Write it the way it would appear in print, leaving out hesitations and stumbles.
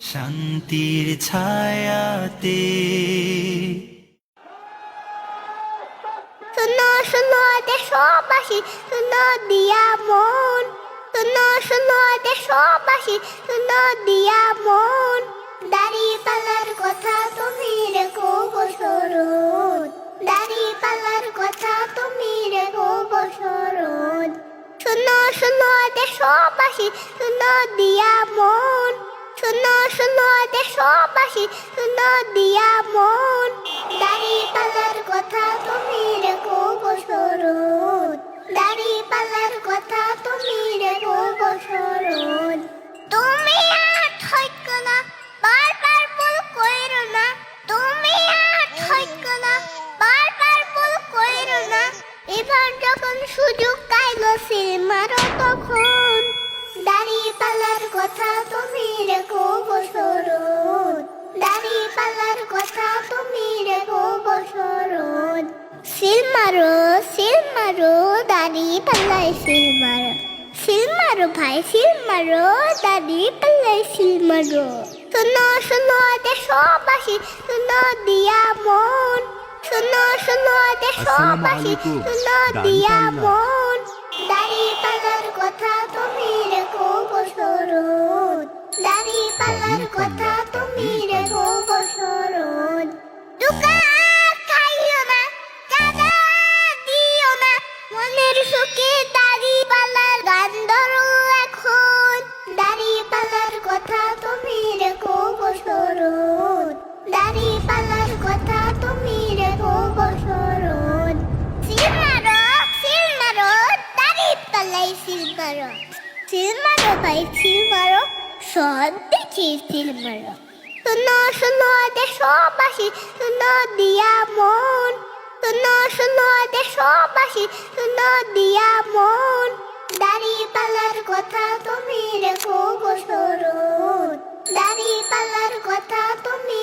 শান্তির ছায়াতে। শোনো শোনো দেশবাসী, শোনো দিয়া মন, শোনো শোনো দেশবাসী, শোনো দিয়া মন। দাড়িপাল্লার কথা তুমি রেখো গো স্মরণ, দাড়িপাল্লার কথা তুমি রেখো গো স্মরণ। শোনো শোনো দেশবাসী, শোনো দিয়া মন, শোনো শোনো দেশবাসী, শোনো দিয়া মন। দাড়িপাল্লার কথা তুমি রেখো গো স্মরণ, দাড়িপাল্লার কথা তুমি রেখো গো স্মরণ। তুমি আর ঠইকো না, বারবার ভুল কইরো না, তুমি আর ঠইকো না, বারবার ভুল কইরো না। এবার যখন সুযোগ পাইলো সিল মারো তখন, দাড়িপাল্লার কথা তুমি রেখো গো স্মরণ, দাড়িপাল্লার কথা তুমি রেখো গো স্মরণ। সিল মারো দাড়িপাল্লায় সিল মারো, সিল মারো ভাই সিল মারো, দাড়িপাল্লায় সিল মারো। শোনো শোনো দেশবাসী, শোনো দিয়া মন, শোনো শোনো দেশবাসী, শোনো দিয়া মন। দাড়িপাল্লার কথা তুমি রেখো গো স্মরণ, দাড়িপাল্লার কথা তুমি রেখো গো স্মরণ। দুকা খাইও না, চাঁদা দিও না, মনের সুখে দাড়িপাল্লার গান ধরো এখন। দাড়িপাল্লার কথা তুমি রেখো গো স্মরণ, দাড়িপাল্লার কথা তুমি রেখো গো স্মরণ। সিল মারো দাড়িপাল্লায় সিল মারো, সিল মারো ভাই সিল মারো, সব দেখি সিল মারো। শোনো শোনো দেশবাসী, শোনো দিয়া মন, শোনো শোনো দেশবাসী, শোনো দিয়া মন। দাড়িপাল্লার কথা তুমি রেখো গো স্মরণ, দাড়িপাল্লার কথা তুমি